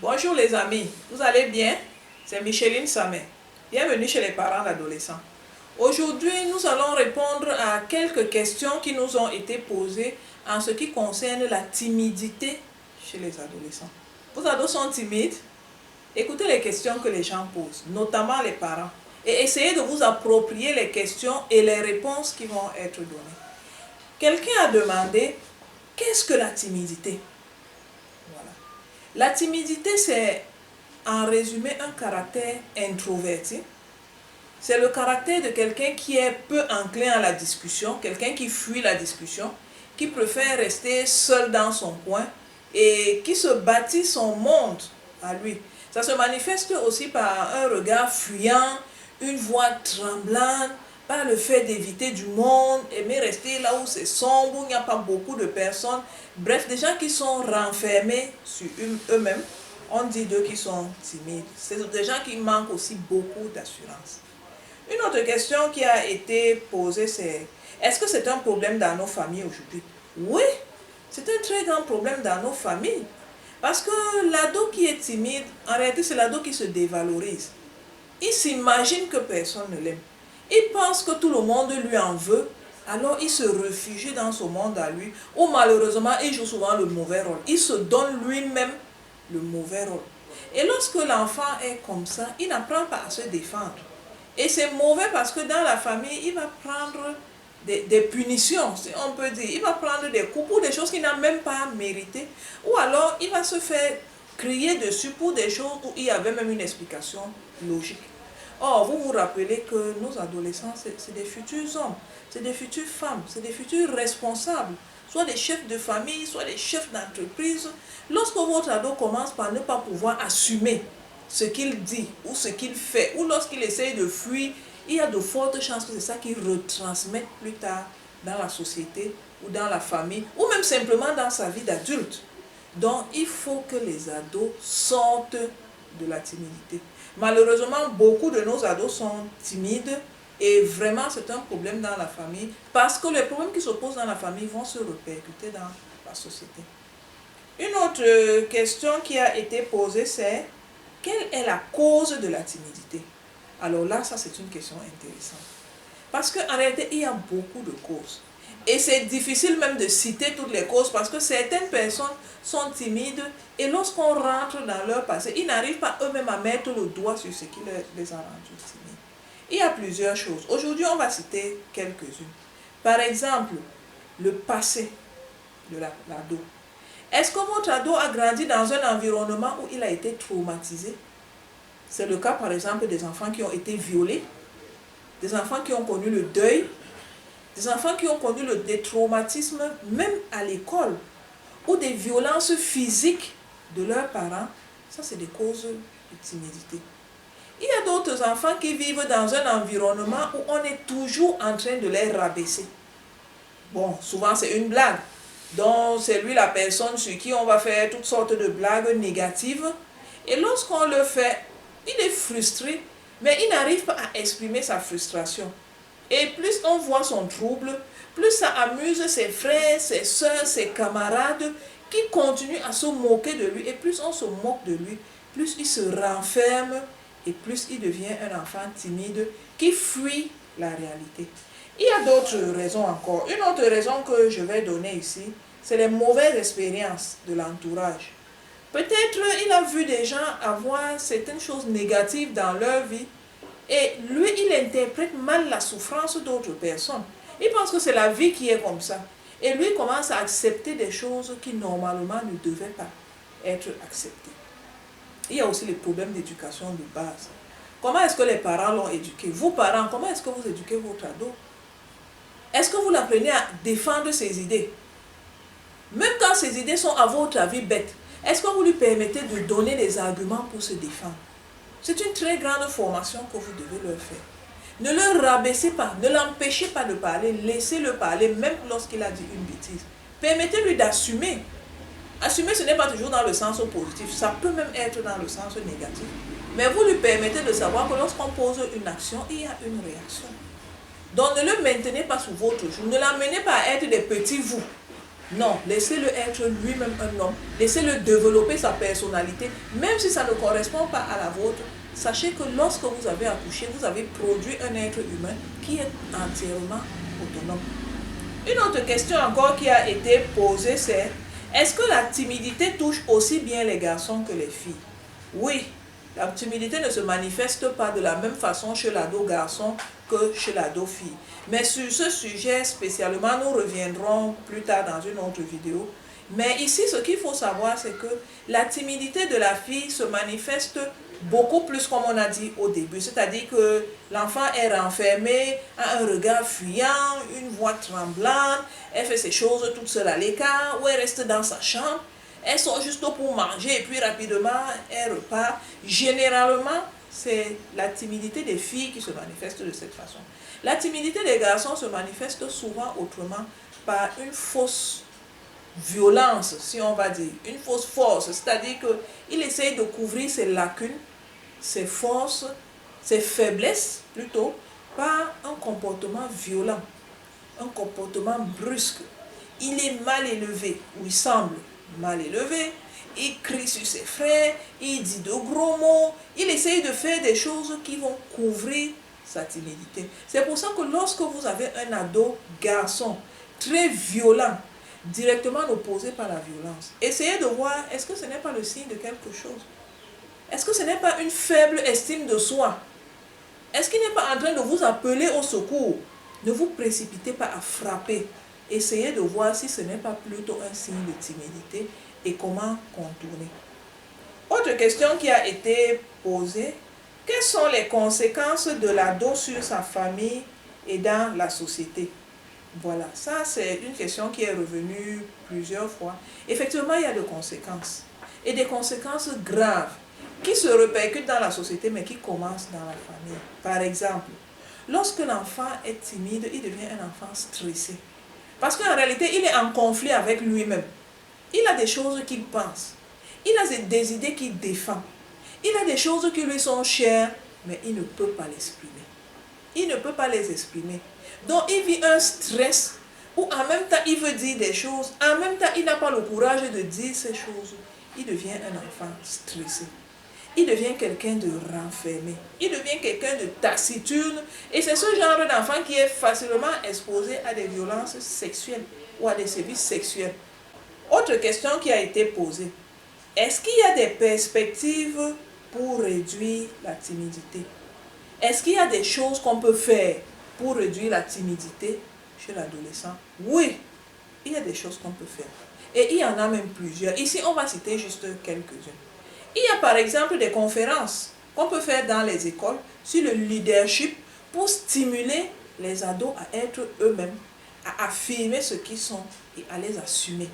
Bonjour les amis, vous allez bien? C'est Micheline Samet. Bienvenue chez les parents d'adolescents. Aujourd'hui, nous allons répondre à quelques questions qui nous ont été posées en ce qui concerne la timidité chez les adolescents. Vos ados sont timides? Écoutez les questions que les gens posent, notamment les parents, et essayez de vous approprier les questions et les réponses qui vont être données. Quelqu'un a demandé, qu'est-ce que la timidité? Voilà. La timidité, c'est en résumé un caractère introverti. C'est le caractère de quelqu'un qui est peu enclin à la discussion, quelqu'un qui fuit la discussion, qui préfère rester seul dans son coin et qui se bâtit son monde à lui. Ça se manifeste aussi par un regard fuyant, une voix tremblante, par le fait d'éviter du monde, aimer rester là où c'est sombre, où il n'y a pas beaucoup de personnes. Bref, des gens qui sont renfermés sur eux-mêmes, on dit d'eux qui sont timides. C'est des gens qui manquent aussi beaucoup d'assurance. Une autre question qui a été posée, c'est est-ce que c'est un problème dans nos familles aujourd'hui? Oui, c'est un très grand problème dans nos familles. Parce que l'ado qui est timide, en réalité, c'est l'ado qui se dévalorise. Il s'imagine que personne ne l'aime. Il pense que tout le monde lui en veut, alors il se réfugie dans son monde à lui, où malheureusement, il joue souvent le mauvais rôle. Il se donne lui-même le mauvais rôle. Et lorsque l'enfant est comme ça, il n'apprend pas à se défendre. Et c'est mauvais parce que dans la famille, il va prendre des punitions, si on peut dire. Il va prendre des coups pour des choses qu'il n'a même pas méritées. Ou alors, il va se faire crier dessus pour des choses où il y avait même une explication logique. Or, vous vous rappelez que nos adolescents, c'est des futurs hommes, c'est des futures femmes, c'est des futurs responsables, soit des chefs de famille, soit des chefs d'entreprise. Lorsque votre ado commence par ne pas pouvoir assumer ce qu'il dit ou ce qu'il fait, ou lorsqu'il essaye de fuir, il y a de fortes chances que c'est ça qu'il retransmette plus tard dans la société ou dans la famille, ou même simplement dans sa vie d'adulte. Donc, il faut que les ados sortent de la timidité. Malheureusement, beaucoup de nos ados sont timides et vraiment c'est un problème dans la famille parce que les problèmes qui se posent dans la famille vont se répercuter dans la société. Une autre question qui a été posée, c'est quelle est la cause de la timidité? Alors là, ça c'est une question intéressante. Parce qu'en réalité, il y a beaucoup de causes. Et c'est difficile même de citer toutes les causes parce que certaines personnes sont timides et lorsqu'on rentre dans leur passé, ils n'arrivent pas eux-mêmes à mettre le doigt sur ce qui les a rendus timides. Il y a plusieurs choses. Aujourd'hui, on va citer quelques-unes. Par exemple, le passé de l'ado. Est-ce que votre ado a grandi dans un environnement où il a été traumatisé? C'est le cas, par exemple, des enfants qui ont été violés, des enfants qui ont connu le deuil, des enfants qui ont connu des traumatismes même à l'école, ou des violences physiques de leurs parents. Ça, c'est des causes de timidité. Il y a d'autres enfants qui vivent dans un environnement où on est toujours en train de les rabaisser. Bon, souvent c'est une blague. Donc, c'est lui la personne sur qui on va faire toutes sortes de blagues négatives. Et lorsqu'on le fait, il est frustré, mais il n'arrive pas à exprimer sa frustration. Et plus on voit son trouble, plus ça amuse ses frères, ses soeurs, ses camarades qui continuent à se moquer de lui. Et plus on se moque de lui, plus il se renferme et plus il devient un enfant timide qui fuit la réalité. Il y a d'autres raisons encore. Une autre raison que je vais donner ici, c'est les mauvaises expériences de l'entourage. Peut-être il a vu des gens avoir certaines choses négatives dans leur vie et lui, il interprète mal la souffrance d'autres personnes. Il pense que c'est la vie qui est comme ça. Et lui commence à accepter des choses qui normalement ne devaient pas être acceptées. Il y a aussi les problèmes d'éducation de base. Comment est-ce que les parents l'ont éduqué? Vous, parents, comment est-ce que vous éduquez votre ado? Est-ce que vous l'apprenez à défendre ses idées? Même quand ses idées sont à votre avis bêtes, est-ce que vous lui permettez de donner des arguments pour se défendre? C'est une très grande formation que vous devez leur faire. Ne le rabaissez pas, ne l'empêchez pas de parler, laissez-le parler même lorsqu'il a dit une bêtise. Permettez-lui d'assumer. Assumer, ce n'est pas toujours dans le sens positif, ça peut même être dans le sens négatif. Mais vous lui permettez de savoir que lorsqu'on pose une action, il y a une réaction. Donc ne le maintenez pas sous votre joug, ne l'amenez pas à être des petits vous. Non, laissez-le être lui-même un homme. Laissez-le développer sa personnalité, même si ça ne correspond pas à la vôtre. Sachez que lorsque vous avez accouché, vous avez produit un être humain qui est entièrement autonome. Une autre question encore qui a été posée, c'est: est-ce que la timidité touche aussi bien les garçons que les filles? Oui, la timidité ne se manifeste pas de la même façon chez l'ado garçon que chez l'ado fille. Mais sur ce sujet spécialement, nous reviendrons plus tard dans une autre vidéo. Mais ici, ce qu'il faut savoir, c'est que la timidité de la fille se manifeste beaucoup plus, comme on a dit au début. C'est-à-dire que l'enfant est renfermé, a un regard fuyant, une voix tremblante, elle fait ses choses toute seule à l'écart, ou elle reste dans sa chambre. Elle sort juste pour manger et puis rapidement, elle repart. Généralement, c'est la timidité des filles qui se manifeste de cette façon. La timidité des garçons se manifeste souvent autrement, par une fausse violence, si on va dire, une fausse force. C'est-à-dire qu'il essaye de couvrir ses lacunes, ses forces, ses faiblesses plutôt, par un comportement violent, un comportement brusque. Il est mal élevé, ou il semble mal élevé, il crie sur ses frères, il dit de gros mots, il essaye de faire des choses qui vont couvrir sa timidité. C'est pour ça que lorsque vous avez un ado garçon très violent, directement opposé par la violence, essayez de voir, est-ce que ce n'est pas le signe de quelque chose? Est-ce que ce n'est pas une faible estime de soi? Est-ce qu'il n'est pas en train de vous appeler au secours? Ne vous précipitez pas à frapper. Essayez de voir si ce n'est pas plutôt un signe de timidité et comment contourner. Autre question qui a été posée: quelles sont les conséquences de l'ado sur sa famille et dans la société? Voilà, ça c'est une question qui est revenue plusieurs fois. Effectivement, il y a des conséquences. Et des conséquences graves qui se répercutent dans la société mais qui commencent dans la famille. Par exemple, lorsque l'enfant est timide, il devient un enfant stressé. Parce qu'en réalité, il est en conflit avec lui-même. Il a des choses qu'il pense. Il a des idées qu'il défend. Il a des choses qui lui sont chères, mais il ne peut pas l'exprimer. Il ne peut pas les exprimer. Donc il vit un stress où en même temps il veut dire des choses, en même temps il n'a pas le courage de dire ces choses. Il devient un enfant stressé. Il devient quelqu'un de renfermé. Il devient quelqu'un de taciturne. Et c'est ce genre d'enfant qui est facilement exposé à des violences sexuelles ou à des sévices sexuels. Autre question qui a été posée: est-ce qu'il y a des perspectives pour réduire la timidité? Est-ce qu'il y a des choses qu'on peut faire pour réduire la timidité chez l'adolescent? Oui, il y a des choses qu'on peut faire. Et il y en a même plusieurs. Ici, on va citer juste quelques-unes. Il y a par exemple des conférences qu'on peut faire dans les écoles sur le leadership pour stimuler les ados à être eux-mêmes, à affirmer ce qu'ils sont et à les assumer.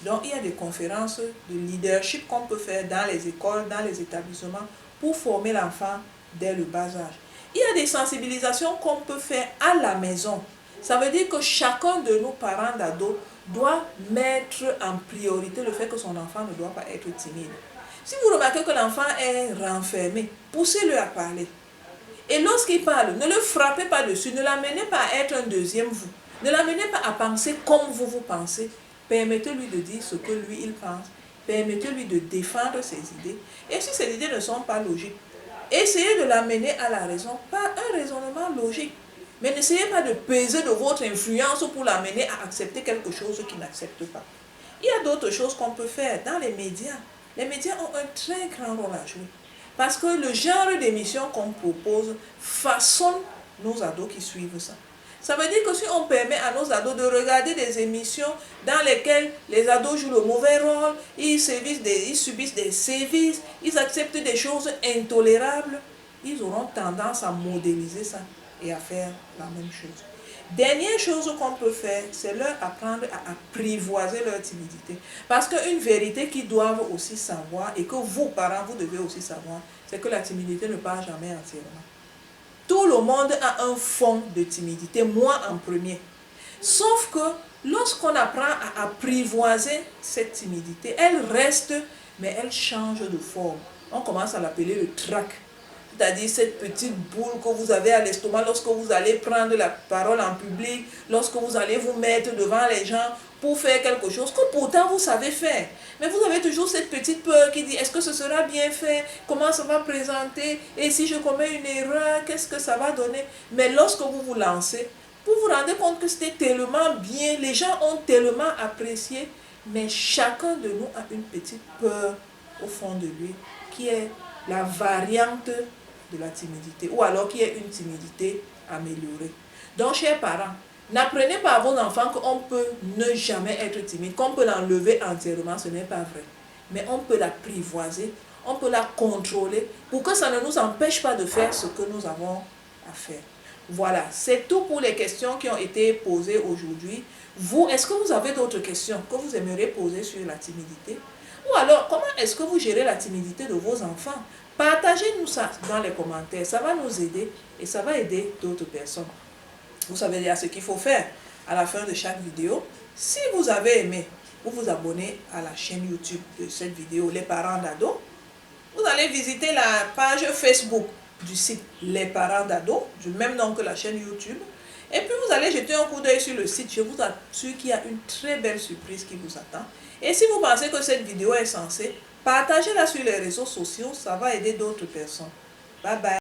Donc, il y a des conférences de leadership qu'on peut faire dans les écoles, dans les établissements pour former l'enfant dès le bas âge. Il y a des sensibilisations qu'on peut faire à la maison. Ça veut dire que chacun de nos parents d'ados doit mettre en priorité le fait que son enfant ne doit pas être timide. Si vous remarquez que l'enfant est renfermé, poussez-le à parler. Et lorsqu'il parle, ne le frappez pas dessus, ne l'amenez pas à être un deuxième vous. Ne l'amenez pas à penser comme vous pensez. Permettez-lui de dire ce que lui, il pense. Permettez-lui de défendre ses idées. Et si ces idées ne sont pas logiques, essayez de l'amener à la raison par un raisonnement logique. Mais n'essayez pas de peser de votre influence pour l'amener à accepter quelque chose qu'il n'accepte pas. Il y a d'autres choses qu'on peut faire dans les médias. Les médias ont un très grand rôle à jouer. Parce que le genre d'émission qu'on propose façonne nos ados qui suivent ça. Ça veut dire que si on permet à nos ados de regarder des émissions dans lesquelles les ados jouent le mauvais rôle, ils subissent des sévices, ils acceptent des choses intolérables, ils auront tendance à modéliser ça et à faire la même chose. Dernière chose qu'on peut faire, c'est leur apprendre à apprivoiser leur timidité. Parce qu'une vérité qu'ils doivent aussi savoir, et que vous, parents, vous devez aussi savoir, c'est que la timidité ne part jamais entièrement. Tout le monde a un fond de timidité, moi en premier. Sauf que lorsqu'on apprend à apprivoiser cette timidité, elle reste, mais elle change de forme. On commence à l'appeler le trac. c'est-à-dire cette petite boule que vous avez à l'estomac lorsque vous allez prendre la parole en public, lorsque vous allez vous mettre devant les gens pour faire quelque chose que pourtant vous savez faire. Mais vous avez toujours cette petite peur qui dit, est-ce que ce sera bien fait? Comment ça va présenter? Et si je commets une erreur, qu'est-ce que ça va donner? Mais lorsque vous vous lancez, vous vous rendez compte que c'était tellement bien, les gens ont tellement apprécié, mais chacun de nous a une petite peur au fond de lui, qui est la variante de la timidité, ou alors qui est une timidité améliorée. Donc, chers parents, n'apprenez pas à vos enfants qu'on peut ne jamais être timide, qu'on peut l'enlever entièrement, ce n'est pas vrai. Mais on peut l'apprivoiser, on peut la contrôler pour que ça ne nous empêche pas de faire ce que nous avons à faire. Voilà, c'est tout pour les questions qui ont été posées aujourd'hui. Vous, est-ce que vous avez d'autres questions que vous aimeriez poser sur la timidité? Ou alors, comment est-ce que vous gérez la timidité de vos enfants? Partagez-nous ça dans les commentaires, ça va nous aider et ça va aider d'autres personnes. Vous savez déjà ce qu'il faut faire à la fin de chaque vidéo. Si vous avez aimé, vous vous abonnez à la chaîne YouTube de cette vidéo, Les Parents d'Ado. Vous allez visiter la page Facebook du site Les Parents d'Ado, du même nom que la chaîne YouTube. Et puis vous allez jeter un coup d'œil sur le site. Je vous assure qu'il y a une très belle surprise qui vous attend. Et si vous pensez que cette vidéo est censée, partagez-la sur les réseaux sociaux, ça va aider d'autres personnes. Bye bye.